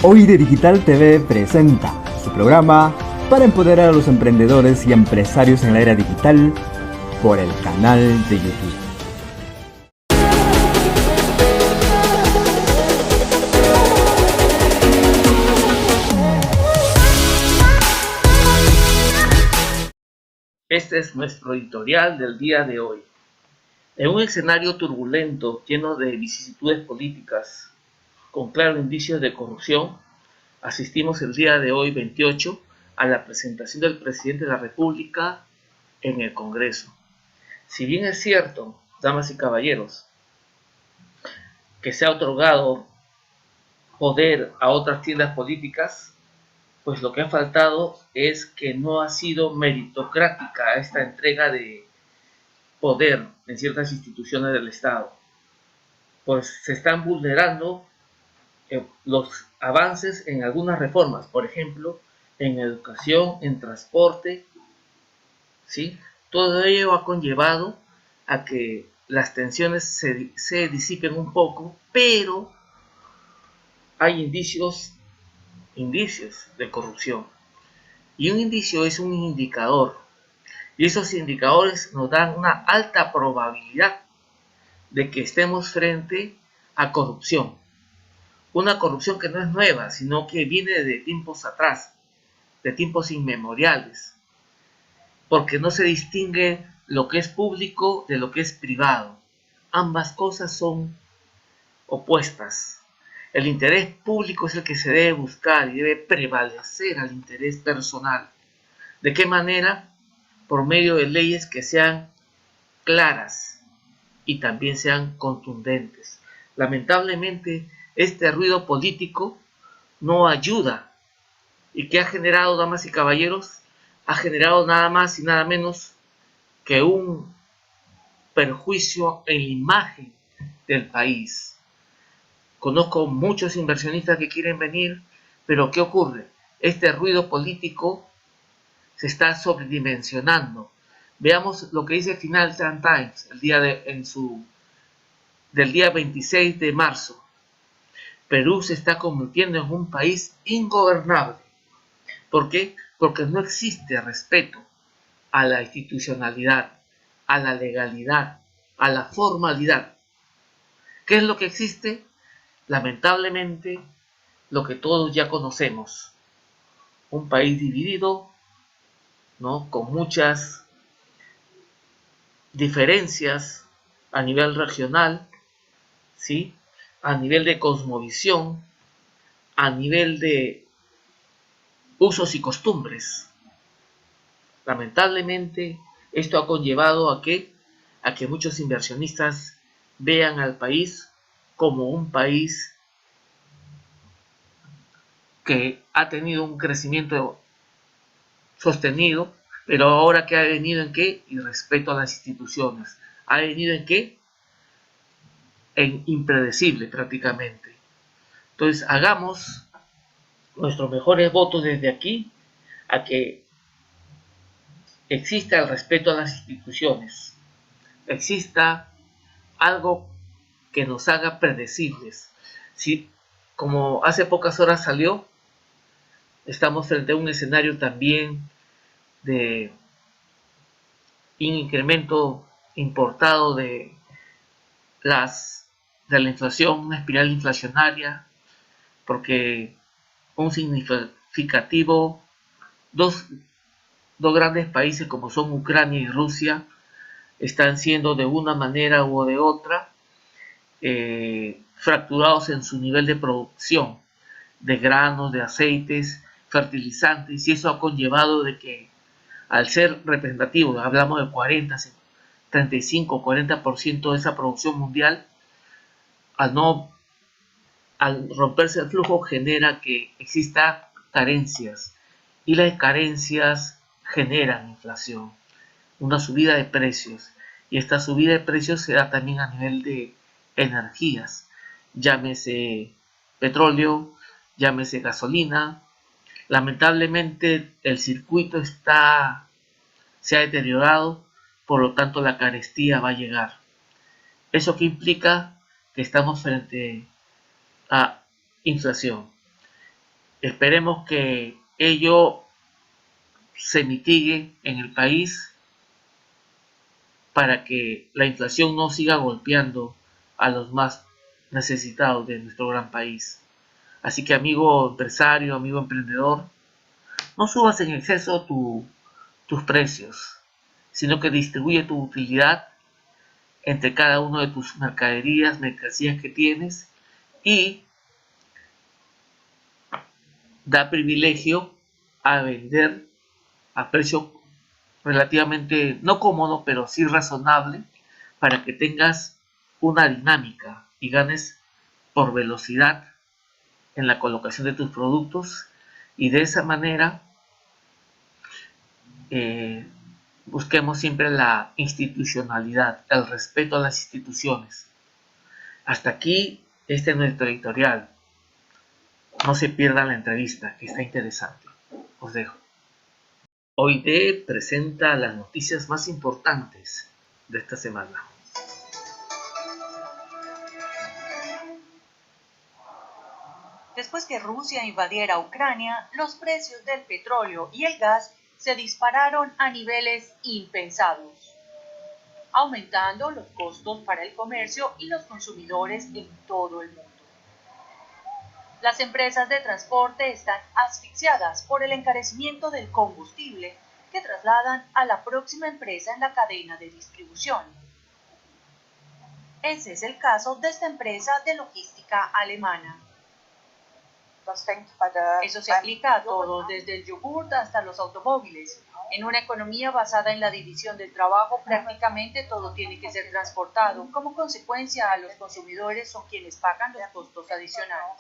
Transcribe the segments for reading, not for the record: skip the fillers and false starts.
OID Digital TV presenta su programa para empoderar a los emprendedores y empresarios en la era digital por el canal de YouTube. Este es nuestro editorial del día de hoy. En un escenario turbulento, lleno de vicisitudes políticas, con claros indicios de corrupción, asistimos el día de hoy, 28, a la presentación del presidente de la República en el Congreso. Si bien es cierto, damas y caballeros, que se ha otorgado poder a otras tiendas políticas, pues lo que ha faltado es que no ha sido meritocrática esta entrega de poder en ciertas instituciones del Estado. Pues se están vulnerando los avances en algunas reformas, por ejemplo, en educación, en transporte, ¿sí? Todo ello ha conllevado a que las tensiones se disipen un poco, pero hay indicios de corrupción. Y un indicio es un indicador, y esos indicadores nos dan una alta probabilidad de que estemos frente a corrupción. Una corrupción que no es nueva, sino que viene de tiempos atrás, de tiempos inmemoriales, porque no se distingue lo que es público de lo que es privado. Ambas cosas son opuestas. El interés público es el que se debe buscar y debe prevalecer al interés personal. ¿De qué manera? Por medio de leyes que sean claras y también sean contundentes. Lamentablemente, este ruido político no ayuda. ¿Y qué ha generado, damas y caballeros? Ha generado nada más y nada menos que un perjuicio en la imagen del país. Conozco muchos inversionistas que quieren venir, pero ¿qué ocurre? Este ruido político se está sobredimensionando. Veamos lo que dice Financial Times del día 26 de marzo. Perú se está convirtiendo en un país ingobernable. ¿Por qué? Porque no existe respeto a la institucionalidad, a la legalidad, a la formalidad. ¿Qué es lo que existe? Lamentablemente, lo que todos ya conocemos. Un país dividido, ¿no? Con muchas diferencias a nivel regional, ¿sí? A nivel de cosmovisión, a nivel de usos y costumbres. Lamentablemente, esto ha conllevado a que muchos inversionistas vean al país como un país que ha tenido un crecimiento sostenido, pero ahora que ha venido en qué? Irrespeto a las instituciones. ¿Ha venido en qué? En impredecible prácticamente. Entonces, hagamos nuestros mejores votos desde aquí a que exista el respeto a las instituciones, exista algo que nos haga predecibles. Si, como hace pocas horas salió, estamos frente a un escenario también de un incremento importado de la inflación, una espiral inflacionaria, porque un significativo, dos grandes países como son Ucrania y Rusia están siendo de una manera u de otra fracturados en su nivel de producción de granos, de aceites, fertilizantes, y eso ha conllevado de que al ser representativo, hablamos de 40, 35, 40% de esa producción mundial, al romperse el flujo genera que exista carencias, y las carencias generan inflación, una subida de precios, y esta subida de precios se da también a nivel de energías, llámese petróleo, llámese gasolina. Lamentablemente el circuito se ha deteriorado, por lo tanto la carestía va a llegar. ¿Eso qué implica? Que estamos frente a inflación. Esperemos que ello se mitigue en el país para que la inflación no siga golpeando a los más necesitados de nuestro gran país. Así que, amigo empresario, amigo emprendedor, no subas en exceso tus precios, sino que distribuye tu utilidad entre cada uno de tus mercancías que tienes, y da privilegio a vender a precio relativamente no cómodo, pero sí razonable, para que tengas una dinámica y ganes por velocidad en la colocación de tus productos, y de esa manera busquemos siempre la institucionalidad, el respeto a las instituciones. Hasta aquí este es nuestro editorial. No se pierdan la entrevista, que está interesante. Os dejo. Hoy te presenta las noticias más importantes de esta semana. Después que Rusia invadiera Ucrania, los precios del petróleo y el gas se dispararon a niveles impensados, aumentando los costos para el comercio y los consumidores en todo el mundo. Las empresas de transporte están asfixiadas por el encarecimiento del combustible que trasladan a la próxima empresa en la cadena de distribución. Ese es el caso de esta empresa de logística alemana. Eso se aplica a todo, desde el yogurt hasta los automóviles. En una economía basada en la división del trabajo, prácticamente todo tiene que ser transportado. Como consecuencia, a los consumidores son quienes pagan los costos adicionales.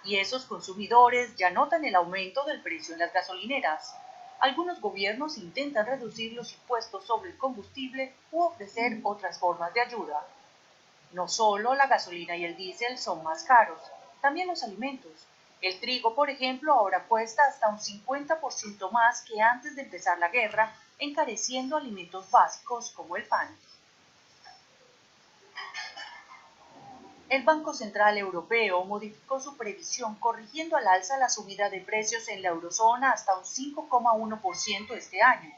Y esos consumidores ya notan el aumento del precio en las gasolineras. Algunos gobiernos intentan reducir los impuestos sobre el combustible u ofrecer otras formas de ayuda. No solo la gasolina y el diésel son más caros, también los alimentos. El trigo, por ejemplo, ahora cuesta hasta un 50% más que antes de empezar la guerra, encareciendo alimentos básicos como el pan. El Banco Central Europeo modificó su previsión, corrigiendo al alza la subida de precios en la eurozona hasta un 5,1% este año.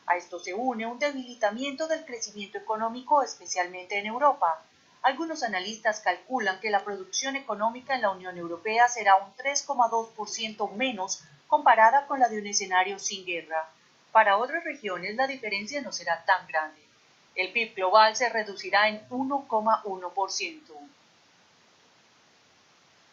A esto se une un debilitamiento del crecimiento económico, especialmente en Europa. Algunos analistas calculan que la producción económica en la Unión Europea será un 3,2% menos comparada con la de un escenario sin guerra. Para otras regiones la diferencia no será tan grande. El PIB global se reducirá en 1,1%.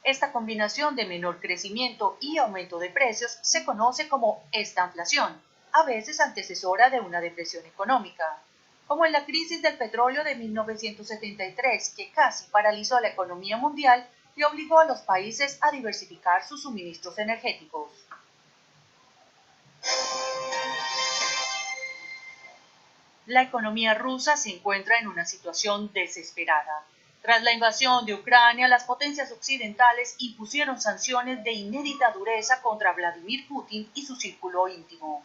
Esta combinación de menor crecimiento y aumento de precios se conoce como estanflación, a veces antecesora de una depresión económica, como en la crisis del petróleo de 1973, que casi paralizó la economía mundial y obligó a los países a diversificar sus suministros energéticos. La economía rusa se encuentra en una situación desesperada. Tras la invasión de Ucrania, las potencias occidentales impusieron sanciones de inédita dureza contra Vladimir Putin y su círculo íntimo.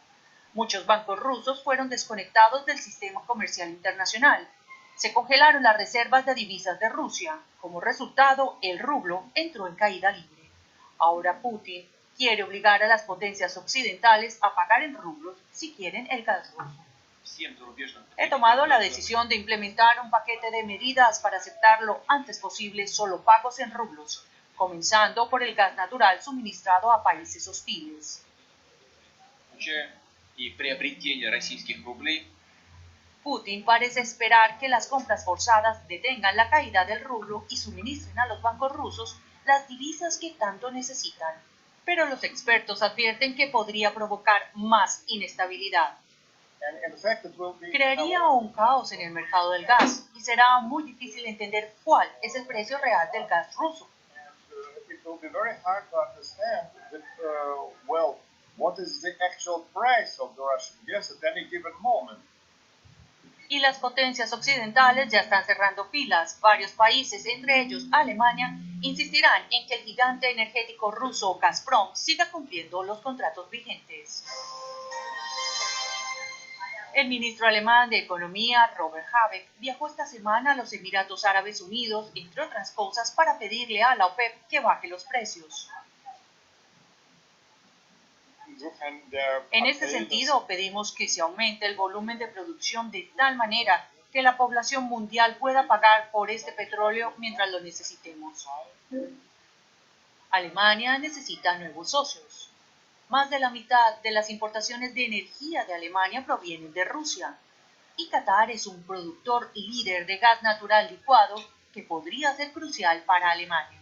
Muchos bancos rusos fueron desconectados del sistema comercial internacional. Se congelaron las reservas de divisas de Rusia. Como resultado, el rublo entró en caída libre. Ahora Putin quiere obligar a las potencias occidentales a pagar en rublos si quieren el gas ruso. He tomado la decisión de implementar un paquete de medidas para aceptar lo antes posible solo pagos en rublos, comenzando por el gas natural suministrado a países hostiles. Putin parece esperar que las compras forzadas detengan la caída del rublo y suministren a los bancos rusos las divisas que tanto necesitan, pero los expertos advierten que podría provocar más inestabilidad. Crearía un caos en el mercado del gas y será muy difícil entender cuál es el precio real del gas ruso. Y las potencias occidentales ya están cerrando filas. Varios países, entre ellos Alemania, insistirán en que el gigante energético ruso Gazprom siga cumpliendo los contratos vigentes. El ministro alemán de Economía, Robert Habeck, viajó esta semana a los Emiratos Árabes Unidos, entre otras cosas, para pedirle a la OPEP que baje los precios. En este sentido, pedimos que se aumente el volumen de producción de tal manera que la población mundial pueda pagar por este petróleo mientras lo necesitemos. Alemania necesita nuevos socios. Más de la mitad de las importaciones de energía de Alemania provienen de Rusia, y Qatar es un productor y líder de gas natural licuado que podría ser crucial para Alemania.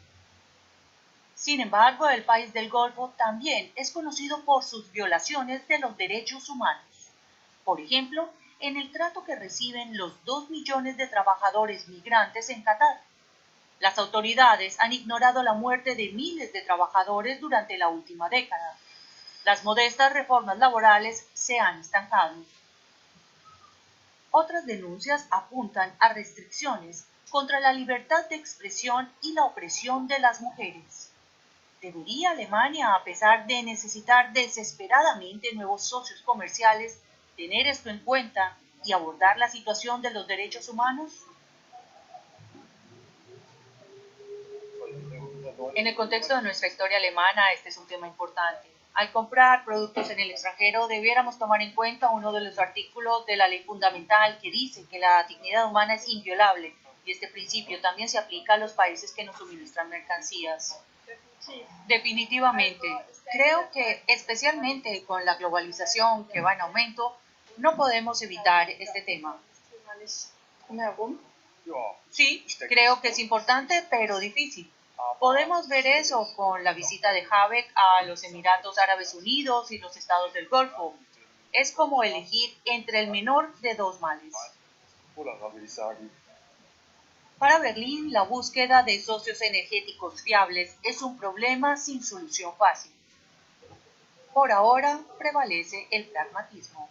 Sin embargo, el país del Golfo también es conocido por sus violaciones de los derechos humanos. Por ejemplo, en el trato que reciben los 2 millones de trabajadores migrantes en Qatar. Las autoridades han ignorado la muerte de miles de trabajadores durante la última década. Las modestas reformas laborales se han estancado. Otras denuncias apuntan a restricciones contra la libertad de expresión y la opresión de las mujeres. ¿Debería Alemania, a pesar de necesitar desesperadamente nuevos socios comerciales, tener esto en cuenta y abordar la situación de los derechos humanos? En el contexto de nuestra historia alemana, este es un tema importante. Al comprar productos en el extranjero, debiéramos tomar en cuenta uno de los artículos de la ley fundamental que dice que la dignidad humana es inviolable, y este principio también se aplica a los países que nos suministran mercancías. Definitivamente, creo que especialmente con la globalización que va en aumento, no podemos evitar este tema. Sí, creo que es importante, pero difícil. Podemos ver eso con la visita de Habeck a los Emiratos Árabes Unidos y los estados del Golfo. Es como elegir entre el menor de dos males. Para Berlín, la búsqueda de socios energéticos fiables es un problema sin solución fácil. Por ahora, prevalece el pragmatismo.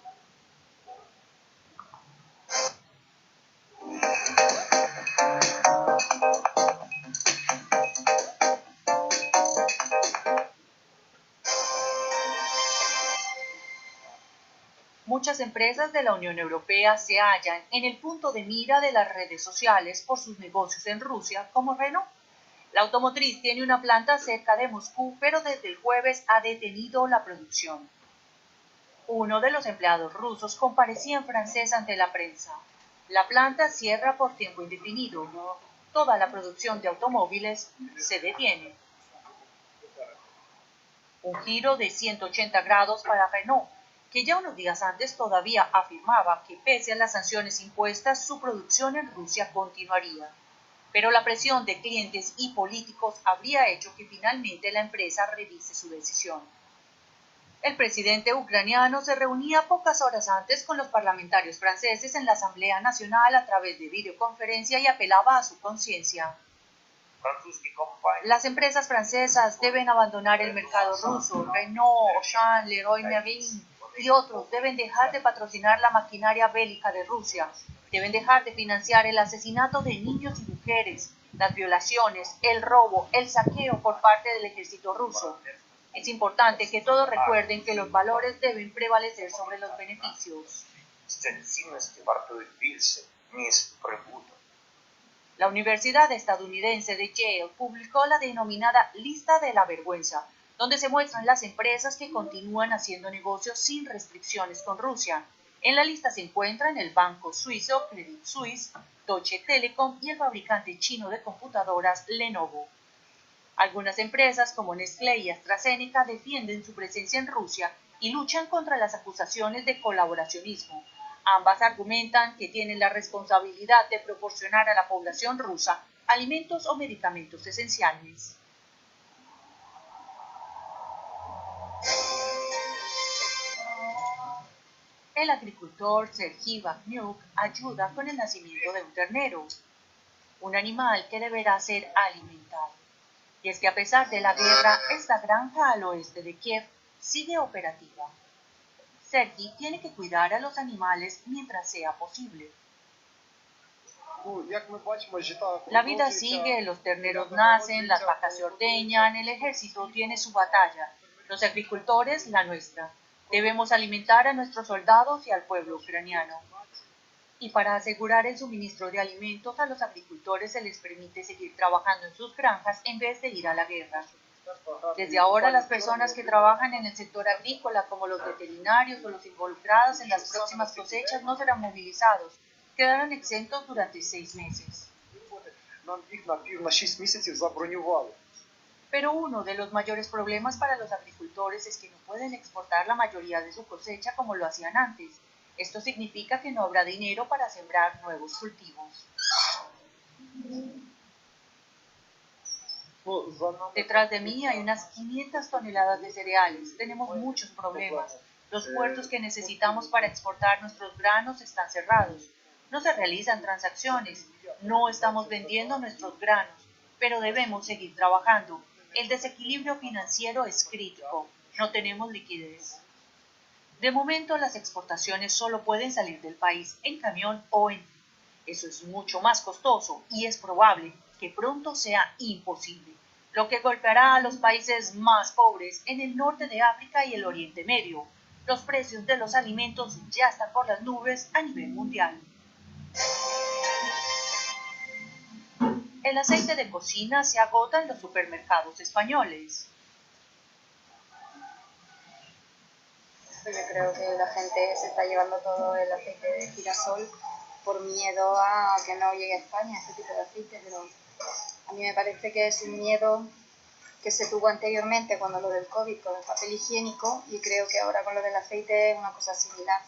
Muchas empresas de la Unión Europea se hallan en el punto de mira de las redes sociales por sus negocios en Rusia, como Renault. La automotriz tiene una planta cerca de Moscú, pero desde el jueves ha detenido la producción. Uno de los empleados rusos comparecía en francés ante la prensa. La planta cierra por tiempo indefinido. Toda la producción de automóviles se detiene. Un giro de 180 grados para Renault, que ya unos días antes todavía afirmaba que pese a las sanciones impuestas, su producción en Rusia continuaría. Pero la presión de clientes y políticos habría hecho que finalmente la empresa revise su decisión. El presidente ucraniano se reunía pocas horas antes con los parlamentarios franceses en la Asamblea Nacional a través de videoconferencia y apelaba a su conciencia. Las empresas francesas deben abandonar el mercado ruso. Renault, Auchan, Leroy Merlin y otros deben dejar de patrocinar la maquinaria bélica de Rusia. Deben dejar de financiar el asesinato de niños y mujeres, las violaciones, el robo, el saqueo por parte del ejército ruso. Es importante que todos recuerden que los valores deben prevalecer sobre los beneficios. La Universidad estadounidense de Yale publicó la denominada Lista de la Vergüenza, donde se muestran las empresas que continúan haciendo negocios sin restricciones con Rusia. En la lista se encuentran el banco suizo Credit Suisse, Deutsche Telekom y el fabricante chino de computadoras Lenovo. Algunas empresas como Nestlé y AstraZeneca defienden su presencia en Rusia y luchan contra las acusaciones de colaboracionismo. Ambas argumentan que tienen la responsabilidad de proporcionar a la población rusa alimentos o medicamentos esenciales. El agricultor Sergei Bagniuk ayuda con el nacimiento de un ternero, un animal que deberá ser alimentado. Y es que a pesar de la guerra, esta granja al oeste de Kiev sigue operativa. Sergei tiene que cuidar a los animales mientras sea posible. La vida sigue, los terneros nacen, las vacas se ordeñan, el ejército tiene su batalla, los agricultores la nuestra. Debemos alimentar a nuestros soldados y al pueblo ucraniano. Y para asegurar el suministro de alimentos a los agricultores se les permite seguir trabajando en sus granjas en vez de ir a la guerra. Desde ahora las personas que trabajan en el sector agrícola, como los veterinarios o los involucrados en las próximas cosechas, no serán movilizados, quedarán exentos durante 6 meses. Pero uno de los mayores problemas para los agricultores es que no pueden exportar la mayoría de su cosecha como lo hacían antes. Esto significa que no habrá dinero para sembrar nuevos cultivos. Detrás de mí hay unas 500 toneladas de cereales. Tenemos muchos problemas. Los puertos que necesitamos para exportar nuestros granos están cerrados. No se realizan transacciones. No estamos vendiendo nuestros granos, pero debemos seguir trabajando. El desequilibrio financiero es crítico. No tenemos liquidez. De momento, las exportaciones solo pueden salir del país en camión o en... Eso es mucho más costoso y es probable que pronto sea imposible, lo que golpeará a los países más pobres en el norte de África y el Oriente Medio. Los precios de los alimentos ya están por las nubes a nivel mundial. El aceite de cocina se agota en los supermercados españoles. Yo creo que la gente se está llevando todo el aceite de girasol por miedo a que no llegue a España este tipo de aceite, pero a mí me parece que es un miedo que se tuvo anteriormente cuando lo del COVID con el papel higiénico, y creo que ahora con lo del aceite es una cosa similar.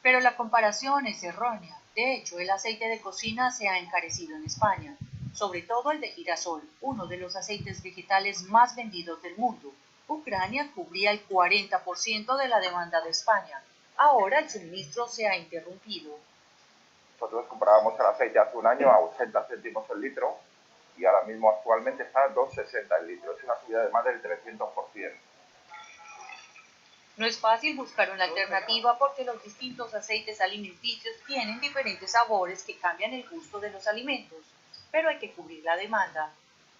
Pero la comparación es errónea. De hecho, el aceite de cocina se ha encarecido en España, sobre todo el de girasol, uno de los aceites vegetales más vendidos del mundo. Ucrania cubría el 40% de la demanda de España. Ahora el suministro se ha interrumpido. Nosotros comprábamos el aceite hace un año a 80 céntimos el litro y ahora mismo actualmente está a 2,60 el litro. Es una subida de más del 300%. No es fácil buscar una alternativa porque los distintos aceites alimenticios tienen diferentes sabores que cambian el gusto de los alimentos, pero hay que cubrir la demanda.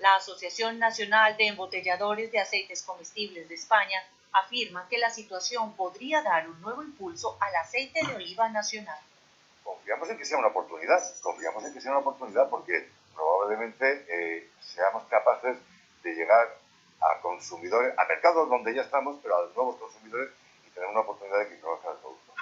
La Asociación Nacional de Embotelladores de Aceites Comestibles de España afirma que la situación podría dar un nuevo impulso al aceite de oliva nacional. Confiamos en que sea una oportunidad, porque probablemente seamos capaces de llegar a consumidores, a mercados donde ya estamos, pero a los nuevos consumidores, y tener una oportunidad de que conozcan el producto.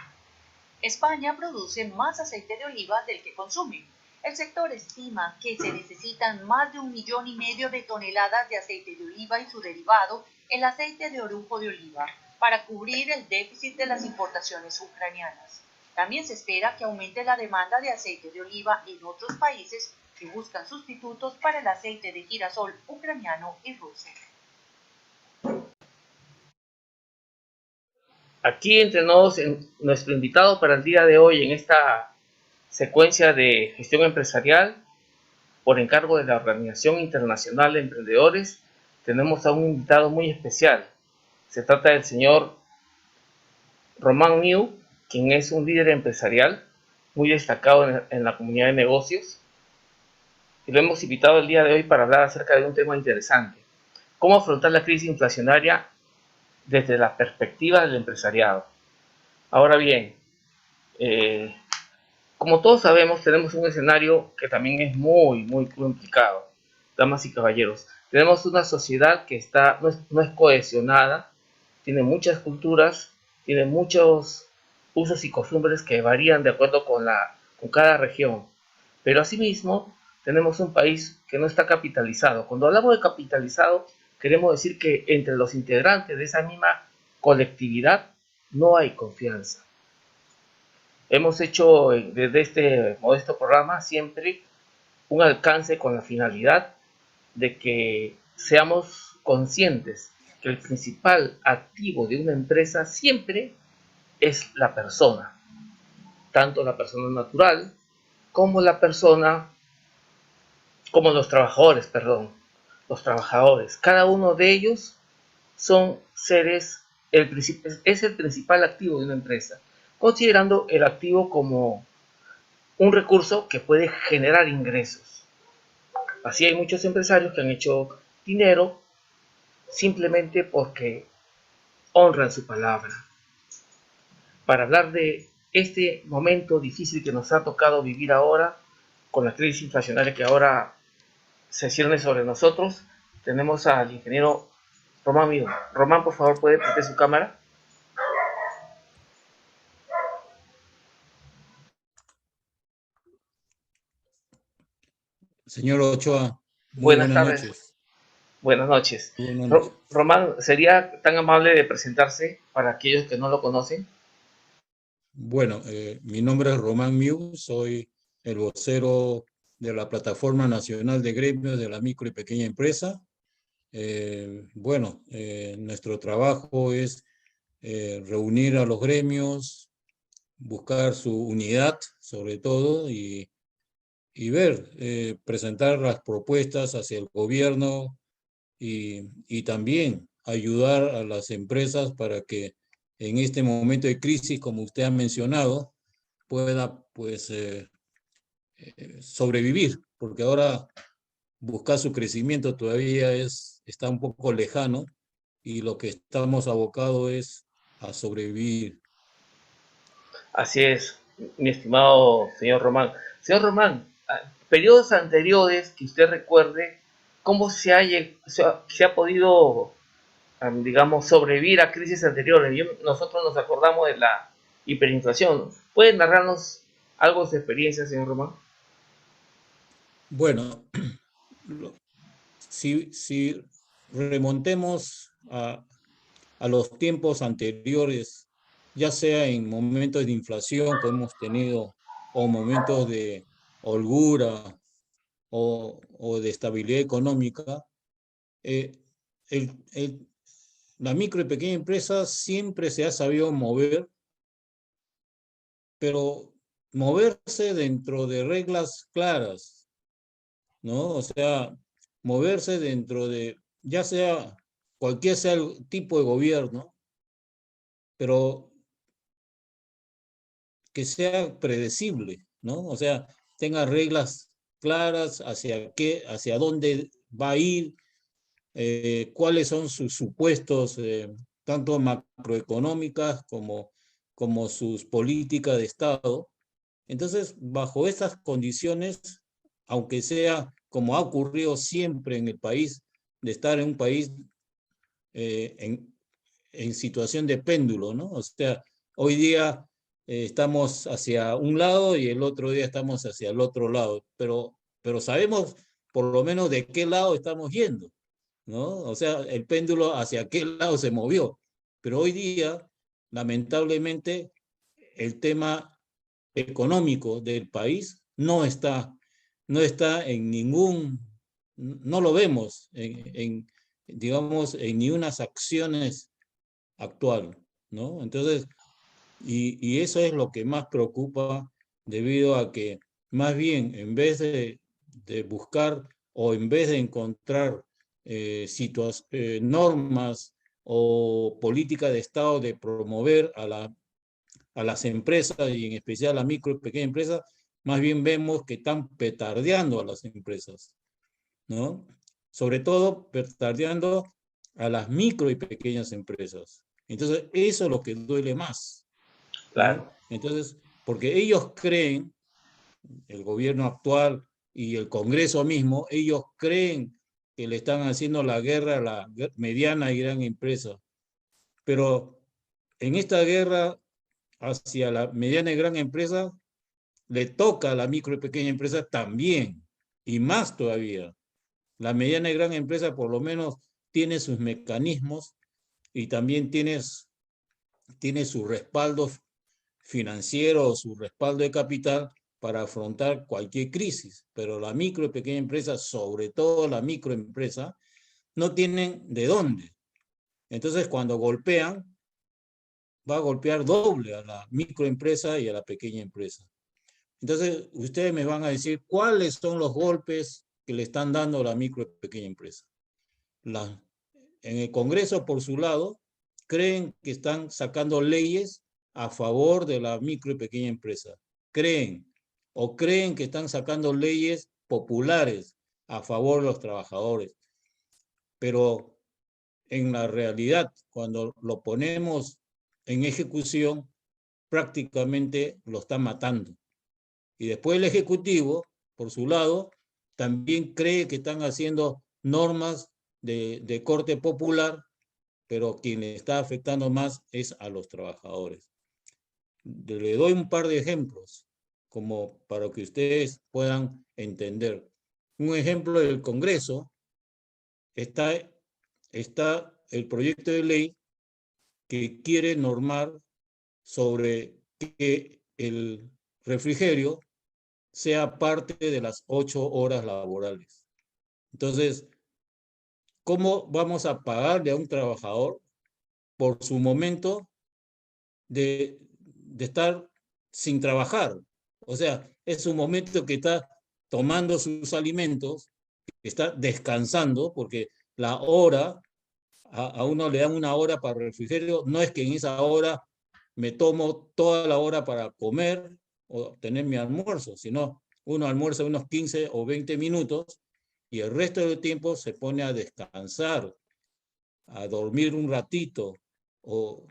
España produce más aceite de oliva del que consume. El sector estima que se necesitan más de 1,5 millones de toneladas de aceite de oliva y su derivado, el aceite de orujo de oliva, para cubrir el déficit de las importaciones ucranianas. También se espera que aumente la demanda de aceite de oliva en otros países que buscan sustitutos para el aceite de girasol ucraniano y ruso. Aquí entre nosotros, nuestro invitado para el día de hoy en esta secuencia de gestión empresarial por encargo de la Organización Internacional de Emprendedores, tenemos a un invitado muy especial. Se trata del señor Román Niu, quien es un líder empresarial muy destacado en la comunidad de negocios, y lo hemos invitado el día de hoy para hablar acerca de un tema interesante: cómo afrontar la crisis inflacionaria desde la perspectiva del empresariado. Ahora bien, como todos sabemos, tenemos un escenario que también es muy complicado, damas y caballeros. Tenemos una sociedad que no es cohesionada, tiene muchas culturas, tiene muchos usos y costumbres que varían de acuerdo con cada región. Pero asimismo, tenemos un país que no está capitalizado. Cuando hablamos de capitalizado, queremos decir que entre los integrantes de esa misma colectividad no hay confianza. Hemos hecho desde este modesto programa siempre un alcance con la finalidad de que seamos conscientes que el principal activo de una empresa siempre es la persona, tanto la persona natural como los trabajadores, los trabajadores. Cada uno de ellos son seres, es el principal activo de una empresa, considerando el activo como un recurso que puede generar ingresos. Así hay muchos empresarios que han hecho dinero simplemente porque honran su palabra. para hablar de este momento difícil que nos ha tocado vivir ahora, con la crisis inflacionaria que ahora se cierne sobre nosotros. Tenemos al ingeniero Román Miu. Román, por favor, ¿puede prender su cámara? Señor Ochoa, muy Buenas buenas tardes. noches. Buenas noches. Buenas noches. Román, ¿sería tan amable de presentarse para aquellos que no lo conocen? Bueno, mi nombre es Román Miu, soy el vocero de la Plataforma Nacional de Gremios de la Micro y Pequeña Empresa. Nuestro trabajo es reunir a los gremios, buscar su unidad sobre todo y presentar las propuestas hacia el gobierno y también ayudar a las empresas para que en este momento de crisis, como usted ha mencionado, pueda sobrevivir, porque ahora buscar su crecimiento todavía está un poco lejano y lo que estamos abocados es a sobrevivir. Así es, mi estimado señor Román. Señor Román, periodos anteriores que usted recuerde, ¿cómo se ha podido, digamos, sobrevivir a crisis anteriores? Nosotros nos acordamos de la hiperinflación. ¿Puede narrarnos algo de su experiencia, señor Román? Bueno, si remontemos a los tiempos anteriores, ya sea en momentos de inflación que hemos tenido o momentos de holgura o de estabilidad económica, la micro y pequeña empresa siempre se ha sabido mover, pero moverse dentro de reglas claras, ¿no? O sea, moverse dentro de, ya sea cualquier sea el tipo de gobierno, pero que sea predecible, ¿no? O sea, tenga reglas claras hacia dónde va a ir, cuáles son sus supuestos, tanto macroeconómicas como sus políticas de Estado. Entonces, bajo estas condiciones, aunque sea como ha ocurrido siempre en el país, de estar en un país en situación de péndulo, ¿no? O sea, hoy día estamos hacia un lado y el otro día estamos hacia el otro lado, pero sabemos por lo menos de qué lado estamos yendo, ¿no? O sea, el péndulo hacia qué lado se movió. Pero hoy día, lamentablemente, el tema económico del país no está en no lo vemos digamos, en ni unas acciones actual, ¿no? Entonces, y eso es lo que más preocupa debido a que más bien en vez de buscar o en vez de encontrar normas o política de Estado de promover a las empresas y en especial a las micro y pequeñas empresas, más bien vemos que están petardeando a las empresas, ¿no? Sobre todo petardeando a las micro y pequeñas empresas. Entonces, eso es lo que duele más, ¿no? Claro. Entonces, porque ellos creen, el gobierno actual y el Congreso mismo, ellos creen que le están haciendo la guerra a la mediana y gran empresa. Pero en esta guerra hacia la mediana y gran empresa, le toca a la micro y pequeña empresa también, y más todavía. La mediana y gran empresa por lo menos tiene sus mecanismos y también tiene su respaldo financiero o su respaldo de capital para afrontar cualquier crisis. Pero la micro y pequeña empresa, sobre todo la microempresa, no tienen de dónde. Entonces, cuando golpean, va a golpear doble a la microempresa y a la pequeña empresa. Entonces, ustedes me van a decir cuáles son los golpes que le están dando a la micro y pequeña empresa. En el Congreso, por su lado, creen que están sacando leyes a favor de la micro y pequeña empresa. Creen que están sacando leyes populares a favor de los trabajadores. Pero en la realidad, cuando lo ponemos en ejecución, prácticamente lo está matando. Y después el Ejecutivo, por su lado, también cree que están haciendo normas de corte popular, pero quien le está afectando más es a los trabajadores. Le doy un par de ejemplos, como para que ustedes puedan entender. Un ejemplo del Congreso está el proyecto de ley que quiere normar sobre que el refrigerio sea parte de las 8 horas laborales. Entonces, ¿cómo vamos a pagarle a un trabajador por su momento de estar sin trabajar? O sea, es un momento que está tomando sus alimentos, que está descansando, porque la hora, a uno le dan una hora para el refrigerio, no es que en esa hora me tomo toda la hora para comer o tener mi almuerzo, sino uno almuerza unos 15 o 20 minutos y el resto del tiempo se pone a descansar, a dormir un ratito o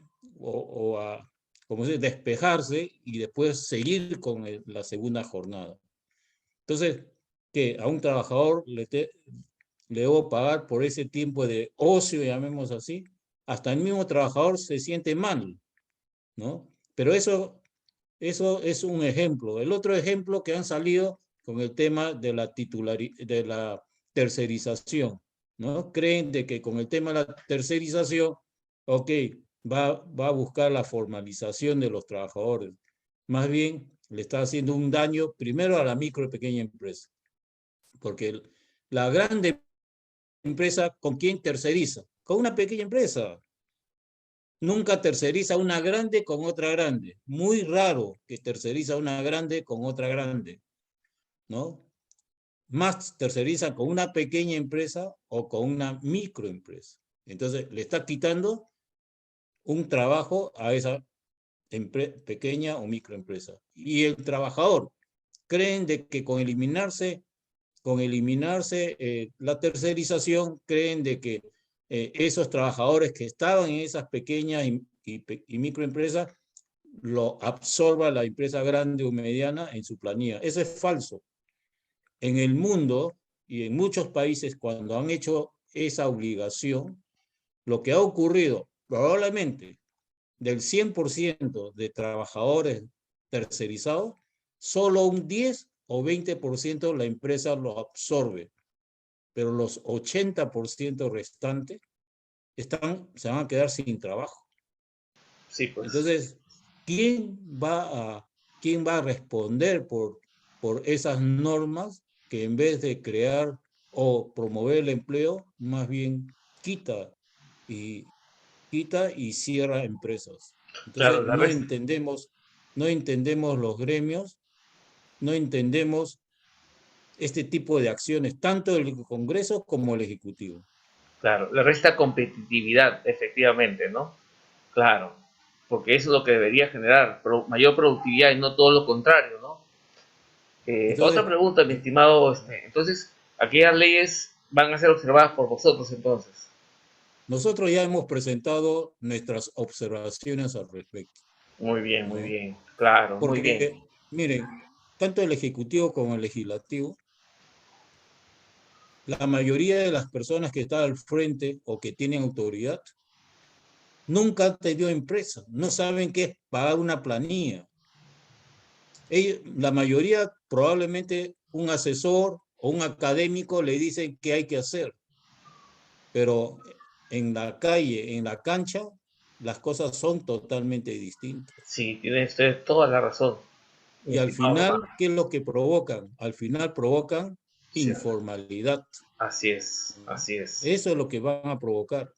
a, como se dice, despejarse y después seguir con la segunda jornada. Entonces, que a un trabajador le debo pagar por ese tiempo de ocio, llamemos así, hasta el mismo trabajador se siente mal, ¿no? Pero eso es un ejemplo. El otro ejemplo que han salido con el tema de la tercerización, ¿no? Creen de que con el tema de la tercerización, ok, va a buscar la formalización de los trabajadores. Más bien, le está haciendo un daño primero a la micro y pequeña empresa. Porque la grande empresa, ¿con quién terceriza? Con una pequeña empresa. Nunca terceriza una grande con otra grande. Muy raro que terceriza una grande con otra grande, ¿no? Más terceriza con una pequeña empresa o con una microempresa. Entonces, le está quitando un trabajo a esa pequeña o microempresa. Y el trabajador, creen de que con eliminarse la tercerización, creen de que esos trabajadores que estaban en esas pequeñas y microempresas lo absorba la empresa grande o mediana en su planilla. Eso es falso. En el mundo y en muchos países, cuando han hecho esa obligación, lo que ha ocurrido probablemente del 100% de trabajadores tercerizados, solo un 10 o 20% la empresa lo absorbe, pero los 80% restantes se van a quedar sin trabajo. Sí, pues. Entonces, ¿quién va a responder por esas normas que en vez de crear o promover el empleo, más bien quita y cierra empresas? Claro, Entonces, no entendemos los gremios, no entendemos este tipo de acciones, tanto el Congreso como el Ejecutivo. claro, le resta competitividad, efectivamente, ¿no? Claro, porque eso es lo que debería generar mayor productividad y no todo lo contrario, ¿no? Otra Entonces, pregunta, mi estimado, entonces, aquellas leyes van a ser observadas por vosotros entonces. nosotros ya hemos presentado nuestras observaciones al respecto, Muy ¿no? bien, claro, muy bien. Porque, miren, tanto el Ejecutivo como el Legislativo, la mayoría de las personas que están al frente o que tienen autoridad, nunca han tenido empresa, no saben qué es pagar una planilla. La mayoría, probablemente un asesor o un académico le dicen qué hay que hacer, pero en la calle, en la cancha, las cosas son totalmente distintas. Sí, tiene usted toda la razón, mi Y al estimado Román. final, ¿qué es lo que provocan? Al final provocan Cierto. informalidad. Así es, así es. Eso es lo que van a provocar.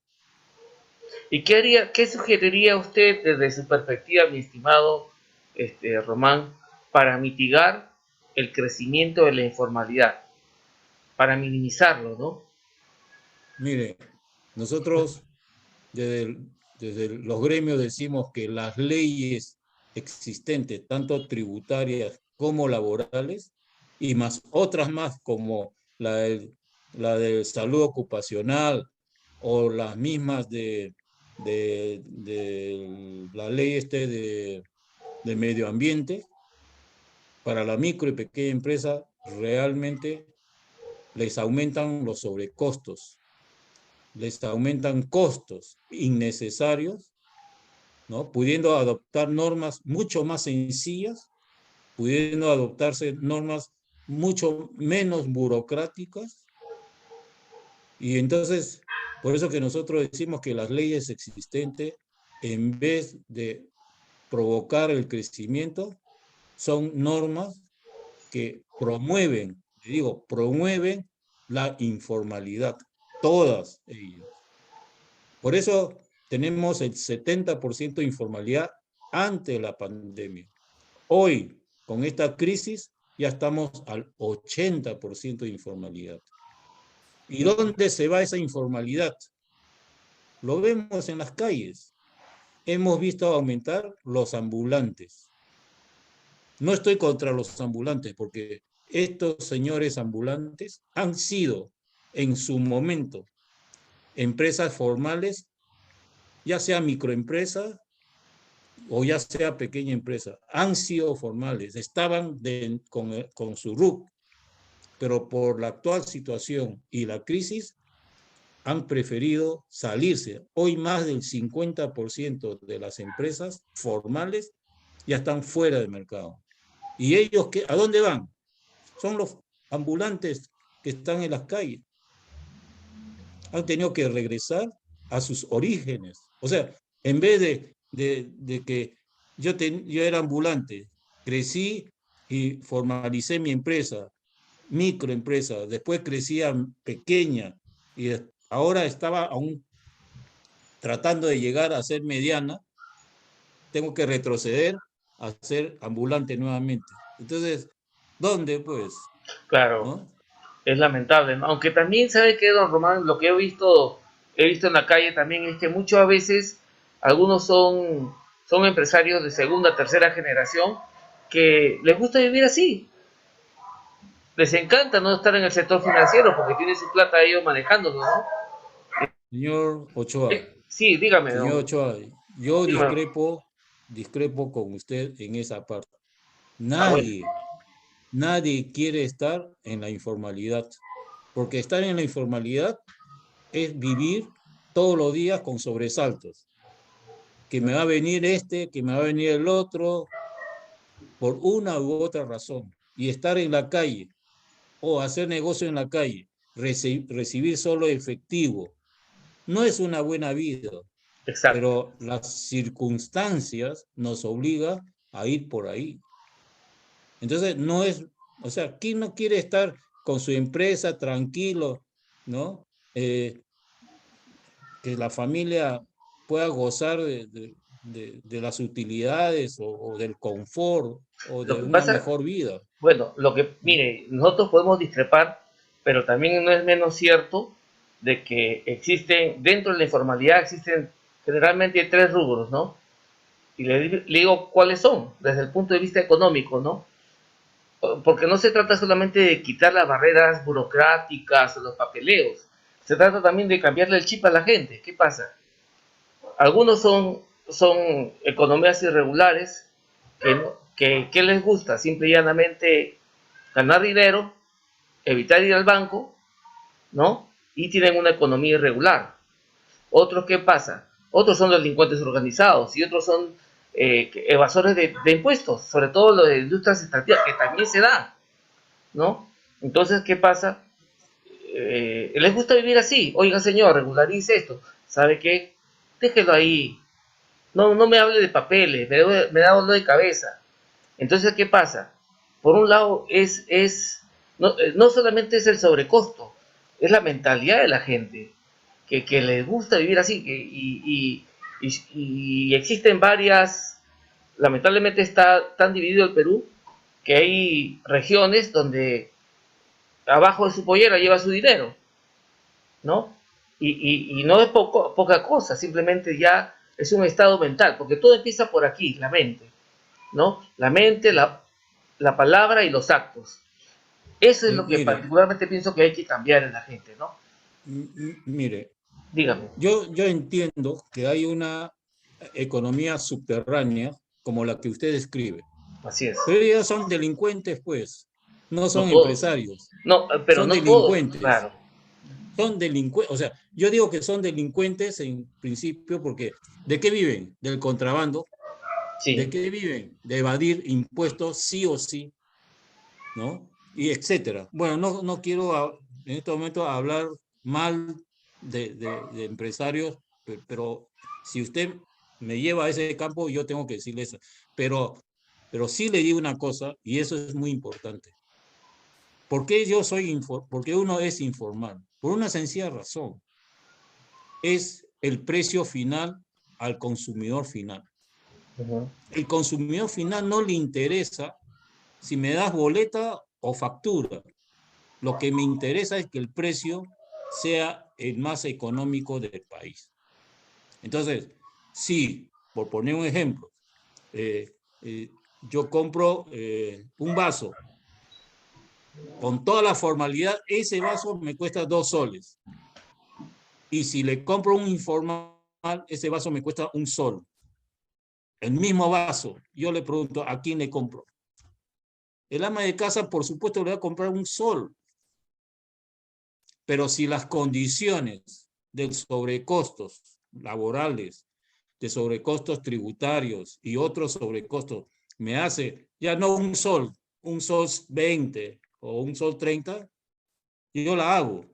¿Y qué sugeriría usted desde su perspectiva, mi estimado Román, para mitigar el crecimiento de la informalidad, para minimizarlo, ¿no? Mire, nosotros desde los gremios decimos que las leyes existentes, tanto tributarias como laborales, y más otras más como la de salud ocupacional o las mismas de la ley de medio ambiente. Para la micro y pequeña empresa realmente les aumentan los sobrecostos, les aumentan costos innecesarios, ¿no? Pudiendo adoptar normas mucho más sencillas, pudiendo adoptarse normas mucho menos burocráticas. Y entonces, por eso que nosotros decimos que las leyes existentes, en vez de provocar el crecimiento, son normas que promueven, digo, promueven la informalidad, todas ellas. Por eso tenemos el 70% de informalidad ante la pandemia. Hoy, con esta crisis, ya estamos al 80% de informalidad. ¿Y dónde se va esa informalidad? Lo vemos en las calles. Hemos visto aumentar los ambulantes. No estoy contra los ambulantes, porque estos señores ambulantes han sido en su momento empresas formales, ya sea microempresa o ya sea pequeña empresa, han sido formales, estaban con su RUC, pero por la actual situación y la crisis han preferido salirse. Hoy más del 50% de las empresas formales ya están fuera del mercado. ¿Y ellos qué? ¿A dónde van? Son los ambulantes que están en las calles. Han tenido que regresar a sus orígenes. O sea, en vez de que yo era ambulante, crecí y formalicé mi empresa, microempresa, después crecía pequeña y ahora estaba aún tratando de llegar a ser mediana, tengo que retroceder a ser ambulante nuevamente. Entonces, ¿dónde pues? Claro, ¿No? es lamentable, ¿no? Aunque también sabe que, don Román, lo que he visto en la calle también es que muchas veces algunos son empresarios de segunda, tercera generación que les gusta vivir así. Les encanta no estar en el sector financiero porque tienen su plata ellos manejándolo, ¿no? Señor Ochoa, Sí, dígame, señor don. Ochoa, yo Dígame. discrepo con usted en esa parte. Ah, bueno, Nadie quiere estar en la informalidad, porque estar en la informalidad es vivir todos los días con sobresaltos, que me va a venir este, que me va a venir el otro, por una u otra razón. Y estar en la calle o hacer negocio en la calle, recibir solo efectivo, no es una buena vida, exacto. pero las circunstancias nos obligan a ir por ahí. Entonces, no es, o sea, ¿quién no quiere estar con su empresa tranquilo, ¿no? Que la familia pueda gozar de las utilidades o del confort o Lo de que una pasa, mejor vida, bueno, lo que, ¿no? mire, nosotros podemos discrepar, pero también no es menos cierto de que existen, dentro de la informalidad existen generalmente tres rubros, ¿no? Y le digo cuáles son, desde el punto de vista económico, ¿no? Porque no se trata solamente de quitar las barreras burocráticas o los papeleos, se trata también de cambiarle el chip a la gente. ¿Qué pasa? Algunos son economías irregulares que les gusta simple y llanamente ganar dinero, evitar ir al banco, ¿no? Y tienen una economía irregular. Otros, ¿qué pasa? Otros son delincuentes organizados y otros son evasores de impuestos, sobre todo los de industrias extractivas, que también se dan, ¿no? Entonces, ¿qué pasa? Les gusta vivir así. Oiga, señor, regularice esto. ¿Sabe qué? Déjelo ahí. No me hable de papeles, me da dolor de cabeza. Entonces, ¿qué pasa? Por un lado, no solamente es el sobrecosto, es la mentalidad de la gente, que les gusta vivir así, y existen varias, lamentablemente está tan dividido el Perú, que hay regiones donde abajo de su pollera lleva su dinero, ¿no? Y no es poca cosa, simplemente ya es un estado mental, porque todo empieza por aquí, la mente, ¿no? La mente, la palabra y los actos. Eso es lo que Mire, particularmente pienso que hay que cambiar en la gente, ¿no? mire, Dígame. yo entiendo que hay una economía subterránea como la que usted describe. Así es. Pero ellos son delincuentes, pues. No son todos. empresarios. No, pero son no delincuentes. Todos, claro. Son delincuentes. O sea, yo digo que son delincuentes en principio porque ¿de qué viven? Del contrabando. Sí. ¿De qué viven? De evadir impuestos sí o sí, ¿no? Y etcétera. Bueno, no quiero en este momento hablar mal de empresarios, pero si usted me lleva a ese campo, yo tengo que decirle eso. Pero sí le digo una cosa, y eso es muy importante. ¿Por qué porque uno es informal? Por una sencilla razón. Es el precio final al consumidor final. El consumidor final no le interesa si me das boleta o factura. Lo que me interesa es que el precio sea el más económico del país. Entonces, si, por poner un ejemplo, yo compro un vaso, con toda la formalidad, ese vaso me cuesta 2 soles. Y si le compro un informal, ese vaso me cuesta 1 sol. El mismo vaso. Yo le pregunto, ¿a quién le compro? El ama de casa, por supuesto, le va a comprar 1 sol. Pero si las condiciones de sobrecostos laborales, de sobrecostos tributarios y otros sobrecostos me hace ya no 1 sol, 1 sol 20 o 1 sol 30, yo la hago.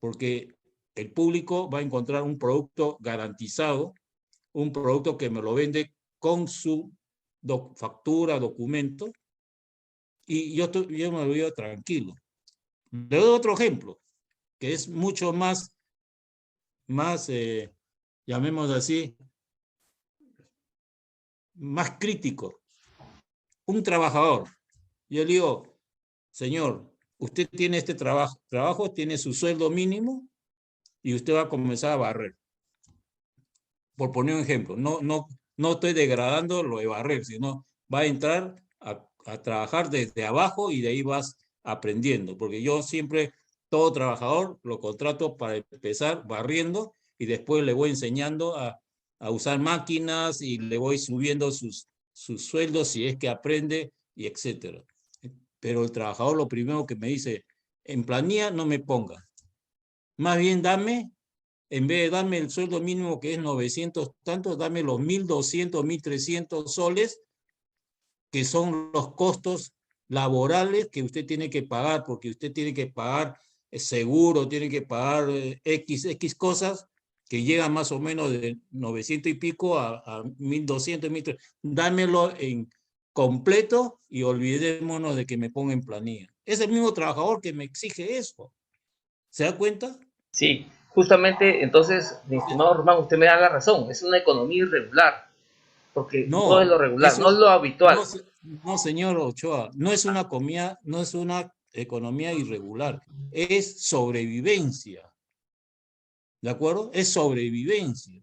Porque el público va a encontrar un producto garantizado, un producto que me lo vende con su factura, documento, y yo me lo veo tranquilo. Le doy otro ejemplo, que es mucho más llamémoslo así, más crítico. Un trabajador. Yo le digo, señor, usted tiene este trabajo tiene su sueldo mínimo y usted va a comenzar a barrer. Por poner un ejemplo, no estoy degradando lo de barrer, sino va a entrar a trabajar desde abajo y de ahí vas aprendiendo, porque yo siempre, todo trabajador, lo contrato para empezar barriendo y después le voy enseñando a usar máquinas y le voy subiendo sus sueldos si es que aprende y etcétera. Pero el trabajador lo primero que me dice, en planilla no me ponga, más bien dame, en vez de darme el sueldo mínimo que es 900 tantos, dame los 1.200, 1.300 soles, que son los costos laborales que usted tiene que pagar, porque usted tiene que pagar seguro, tiene que pagar X cosas que llegan más o menos de 900 y pico a 1.200, 1.300. Dámelo en completo y olvidémonos de que me ponga en planilla. Es el mismo trabajador que me exige eso. ¿Se da cuenta? Sí, justamente, entonces, mi estimado Román, usted me da la razón, es una economía irregular, porque no es lo regular, no es lo habitual. No, señor Ochoa, no es una economía irregular, es sobrevivencia. ¿De acuerdo? Es sobrevivencia.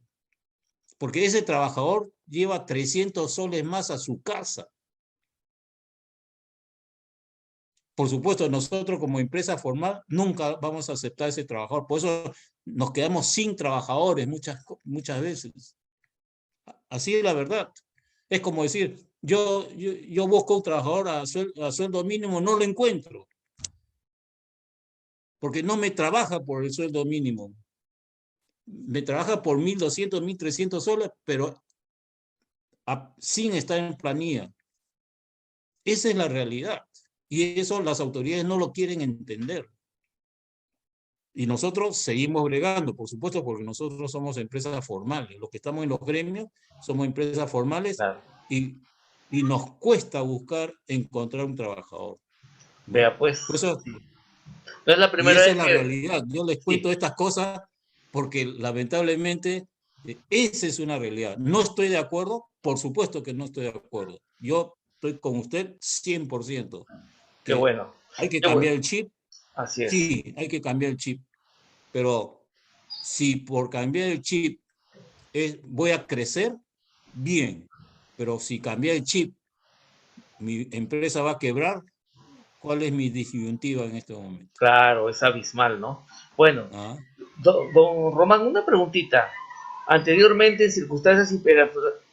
Porque ese trabajador lleva 300 soles más a su casa. Por supuesto, nosotros como empresa formal nunca vamos a aceptar ese trabajador. Por eso nos quedamos sin trabajadores muchas veces. Así es la verdad. Es como decir, yo busco un trabajador a sueldo mínimo, no lo encuentro. Porque no me trabaja por el sueldo mínimo. Me trabaja por 1.200, 1.300 soles, pero sin estar en planilla. Esa es la realidad. Y eso las autoridades no lo quieren entender. Y nosotros seguimos bregando, por supuesto, porque nosotros somos empresas formales. Los que estamos en los gremios somos empresas formales, claro. y nos cuesta encontrar un trabajador, ¿no? Vea, pues. Por eso, sí. No es la primera vez es la realidad. Yo les cuento estas cosas porque lamentablemente esa es una realidad. No estoy de acuerdo, por supuesto que no estoy de acuerdo. Yo estoy con usted 100%. Qué bueno. Hay que cambiar el chip. Así es. Sí, hay que cambiar el chip. Pero si por cambiar el chip voy a crecer, bien. Pero si cambiar el chip, mi empresa va a quebrar, ¿cuál es mi disyuntiva en este momento? Claro, es abismal, ¿no? Bueno, don Román, una preguntita. Anteriormente, en circunstancias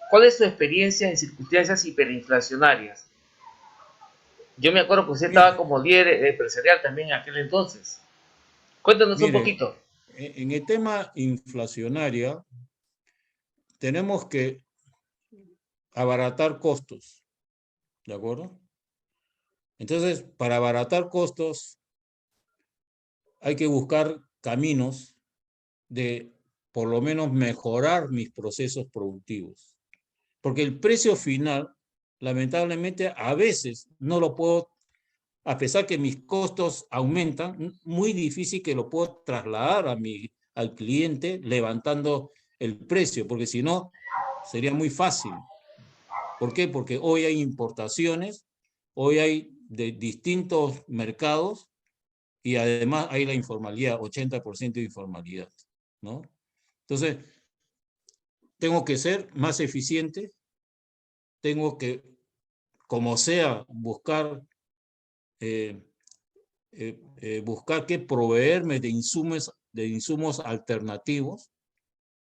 ¿Cuál es su experiencia en circunstancias hiperinflacionarias? Yo me acuerdo que usted estaba Mire, como líder empresarial también en aquel entonces. Cuéntanos un mire, poquito. en el tema inflacionario tenemos que abaratar costos, ¿de acuerdo? Entonces, para abaratar costos hay que buscar caminos de por lo menos mejorar mis procesos productivos. Porque el precio final, lamentablemente, a veces no lo puedo, a pesar que mis costos aumentan, muy difícil que lo puedo trasladar al cliente levantando el precio, porque si no, sería muy fácil. ¿Por qué? Porque hoy hay importaciones, hoy hay de distintos mercados y además hay la informalidad, 80% de informalidad, ¿no? Entonces, tengo que ser más eficiente, tengo que, como sea, eh, buscar que proveerme de insumos alternativos.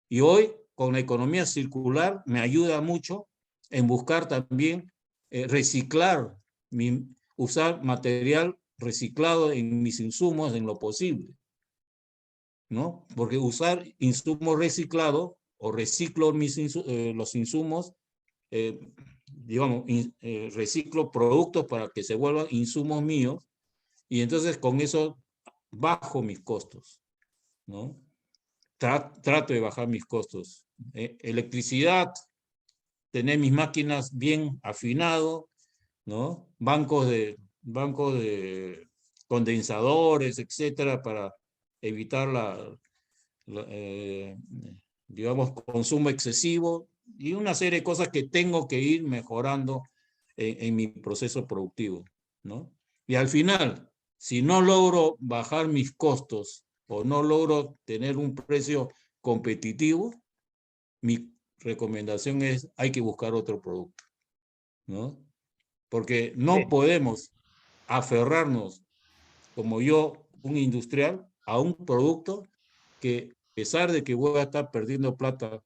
Y hoy, con la economía circular, me ayuda mucho en buscar también reciclar, usar material reciclado en mis insumos en lo posible, ¿no? Porque usar insumos reciclados o reciclo los insumos, eh, digamos, reciclo productos para que se vuelvan insumos míos y entonces con eso bajo mis costos, ¿no? Trato de bajar mis costos. Electricidad, tener mis máquinas bien afinado, ¿no? Bancos de condensadores, etcétera, para evitar la, digamos, consumo excesivo y una serie de cosas que tengo que ir mejorando en mi proceso productivo, ¿no? Y al final, si no logro bajar mis costos o no logro tener un precio competitivo, mi recomendación es hay que buscar otro producto, ¿no? Porque no podemos aferrarnos, como yo, un industrial, a un producto que, a pesar de que voy a estar perdiendo plata,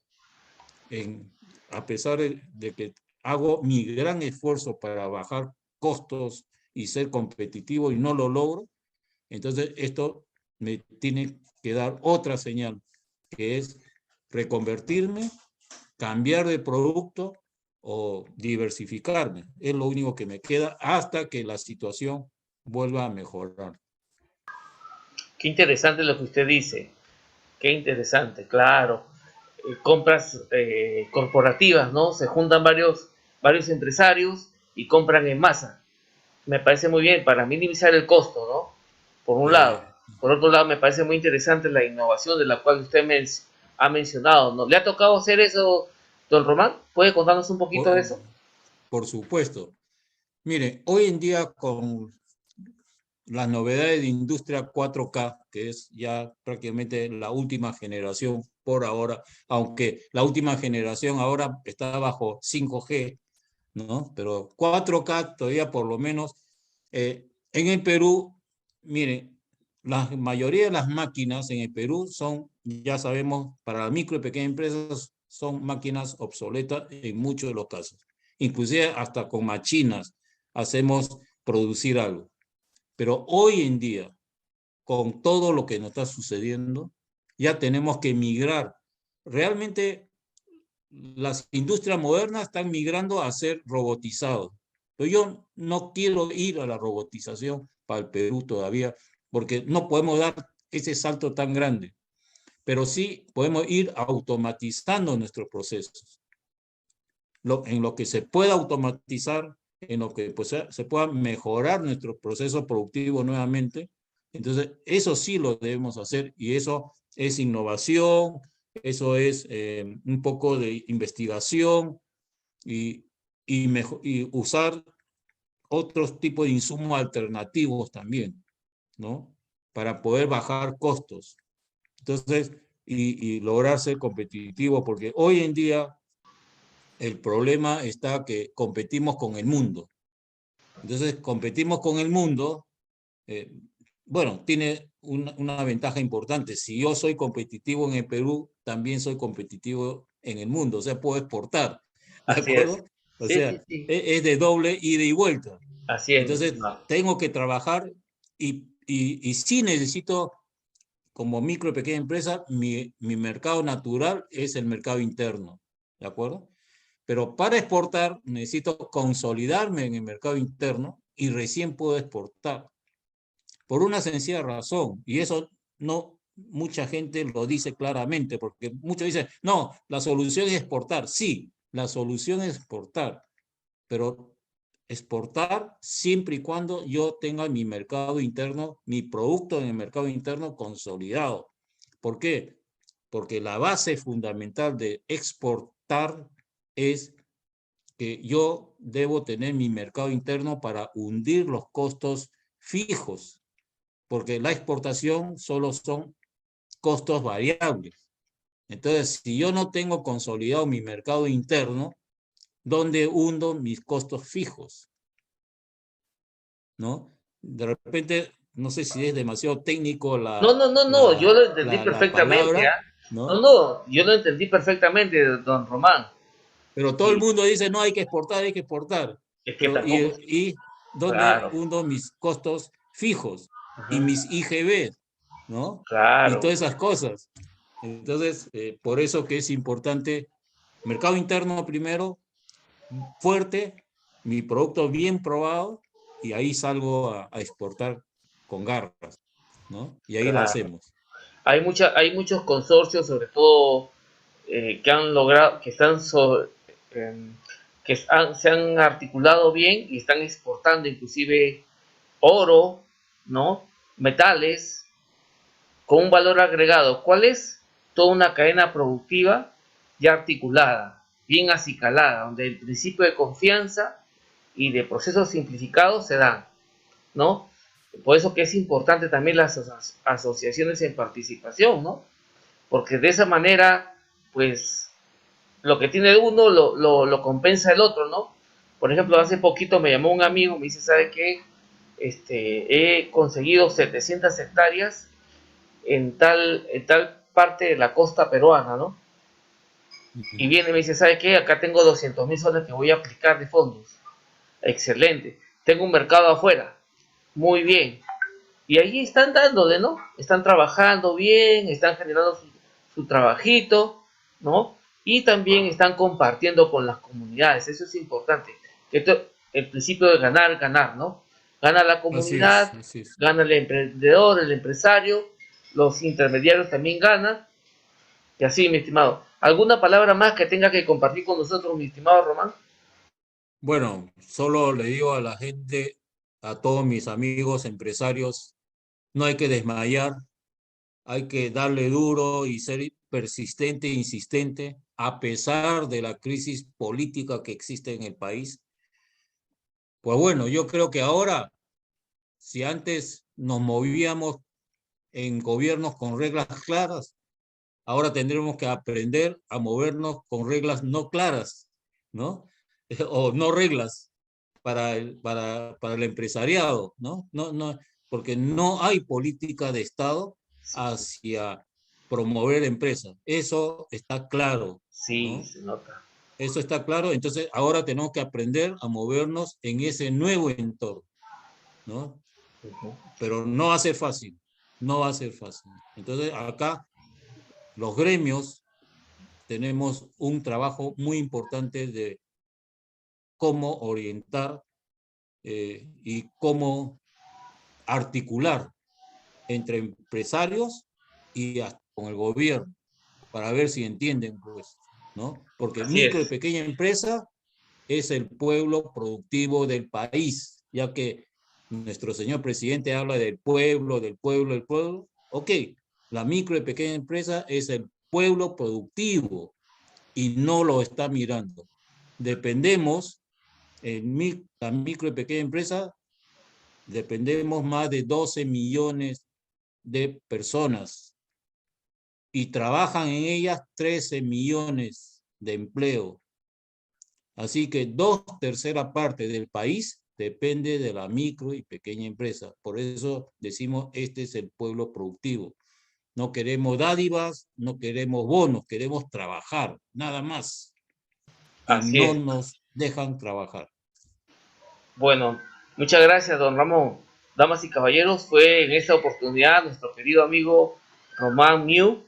a pesar de que hago mi gran esfuerzo para bajar costos y ser competitivo y no lo logro, entonces esto me tiene que dar otra señal, que es reconvertirme, cambiar de producto o diversificarme. Es lo único que me queda hasta que la situación vuelva a mejorar. Qué interesante lo que usted dice. Qué interesante, claro. Compras corporativas, ¿no? Se juntan varios empresarios y compran en masa. Me parece muy bien para minimizar el costo, ¿no? Por un lado. Por otro lado, me parece muy interesante la innovación de la cual usted ha mencionado, ¿no? ¿Le ha tocado hacer eso, don Román? ¿Puede contarnos un poquito de Por, eso? por supuesto. Mire, hoy en día con las novedades de industria 4K, que es ya prácticamente la última generación por ahora, aunque la última generación ahora está bajo 5G, ¿no? Pero 4K todavía por lo menos. En el Perú, mire, la mayoría de las máquinas en el Perú son, ya sabemos, para las micro y pequeñas empresas son máquinas obsoletas en muchos de los casos. Inclusive hasta con machinas hacemos producir algo. Pero hoy en día, con todo lo que nos está sucediendo, ya tenemos que migrar. Realmente las industrias modernas están migrando a ser robotizados. Pero yo no quiero ir a la robotización para el Perú todavía, porque no podemos dar ese salto tan grande. Pero sí podemos ir automatizando nuestros procesos. En lo que se pueda automatizar, en lo que pues, se pueda mejorar nuestro proceso productivo nuevamente. Entonces, eso sí lo debemos hacer y eso es innovación, eso es un poco de investigación y usar otros tipos de insumos alternativos también, ¿no? Para poder bajar costos. Entonces, y lograr ser competitivo, porque hoy en día el problema está que competimos con el mundo. Entonces, competimos con el mundo, eh, bueno, tiene una ventaja importante. Si yo soy competitivo en el Perú, también soy competitivo en el mundo, o sea, puedo exportar. ¿de Así es. acuerdo? O Sí, sea, sí, sí. es de doble ida y vuelta. Así es, mi Entonces, estimado. tengo que trabajar y sí necesito, como micro y pequeña empresa, mi mercado natural es el mercado interno, ¿de acuerdo? Pero para exportar necesito consolidarme en el mercado interno y recién puedo exportar. Por una sencilla razón, y eso no mucha gente lo dice claramente, porque muchos dicen, no, la solución es exportar. Sí, la solución es exportar, pero exportar siempre y cuando yo tenga mi mercado interno, mi producto en el mercado interno consolidado. ¿Por qué? Porque la base fundamental de exportar es que yo debo tener mi mercado interno para hundir los costos fijos, porque la exportación solo son costos variables. Entonces, si yo no tengo consolidado mi mercado interno, ¿dónde hundo mis costos fijos? ¿No? De repente, no sé si es demasiado técnico No, no, no, no, yo lo entendí la perfectamente, palabra, ¿ah? No, ¿no? no, yo lo entendí perfectamente, don Román. Pero todo el Y mundo dice, no, hay que exportar, hay que exportar. es que Pero, tampoco, ¿dónde claro, hundo mis costos fijos y ujú, mis IGB, ¿no? Y claro, todas esas cosas. Entonces, por eso que es importante mercado interno primero, fuerte, mi producto bien probado, y ahí salgo a exportar con garras, ¿no? Y ahí lo claro. hacemos. Hay muchos consorcios, sobre todo que han logrado, que están se han articulado bien y están exportando inclusive oro, ¿no? Metales con un valor agregado. ¿Cuál es? Toda una cadena productiva ya articulada, bien acicalada, donde el principio de confianza y de procesos simplificados se dan, ¿no? Por eso que es importante también las asociaciones en participación, ¿no? Porque de esa manera, pues, lo que tiene uno lo compensa el otro, ¿no? Por ejemplo, hace poquito me llamó un amigo, me dice, ¿sabe qué? He conseguido 700 hectáreas en tal parte de la costa peruana, ¿no? Y viene y me dice, ¿sabe qué? Acá tengo 200.000 soles que voy a aplicar de fondos. Excelente. Tengo un mercado afuera. Muy bien. Y ahí están dándole, ¿no? Están trabajando bien, están generando su trabajito, ¿no? Y también están compartiendo con las comunidades. Eso es importante. El principio de ganar, ganar, ¿no? Gana la Así es, comunidad, así es. gana el emprendedor, el empresario, los intermediarios también ganan. Y así, mi estimado. ¿Alguna palabra más que tenga que compartir con nosotros, mi estimado Román? Bueno, solo le digo a la gente, a todos mis amigos empresarios, no hay que desmayar, hay que darle duro y ser persistente e insistente a pesar de la crisis política que existe en el país. Pues bueno, yo creo que ahora, si antes nos movíamos en gobiernos con reglas claras, ahora tendremos que aprender a movernos con reglas no claras, ¿no? O no reglas para el empresariado, ¿no? Porque no hay política de Estado hacia promover empresas. Eso está claro, Sí, ¿no? se nota. Eso está claro. Entonces, ahora tenemos que aprender a movernos en ese nuevo entorno, ¿no? Ujú. Pero no va a ser fácil, no va a ser fácil. Entonces, acá los gremios tenemos un trabajo muy importante de cómo orientar y cómo articular entre empresarios y hasta con el gobierno para ver si entienden, pues, ¿no? Porque Así micro y es. pequeña empresa es el pueblo productivo del país, ya que nuestro señor presidente habla del pueblo, del pueblo, del pueblo. Ok, la micro y pequeña empresa es el pueblo productivo y no lo está mirando. Dependemos, la micro y pequeña empresa, dependemos más de 12 millones de personas y trabajan en ellas 13 millones de empleo. Así que 2/3 partes del país depende de la micro y pequeña empresa. Por eso decimos, este es el pueblo productivo. No queremos dádivas, no queremos bonos, queremos trabajar, nada más. que Así no es. nos dejan trabajar. Bueno, muchas gracias, don Ramón. Damas y caballeros, fue en esta oportunidad nuestro querido amigo Román Miu,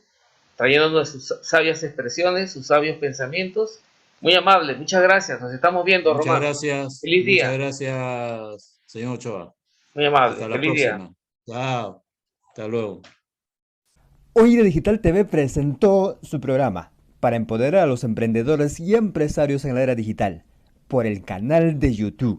trayéndonos sus sabias expresiones, sus sabios pensamientos. Muy amable, muchas gracias. Nos estamos viendo, Román. Feliz Muchas día. gracias, señor Ochoa. Muy amable. Hasta la Feliz día. próxima. Chao. Hasta luego. Hoy Digital TV presentó su programa para empoderar a los emprendedores y empresarios en la era digital por el canal de YouTube.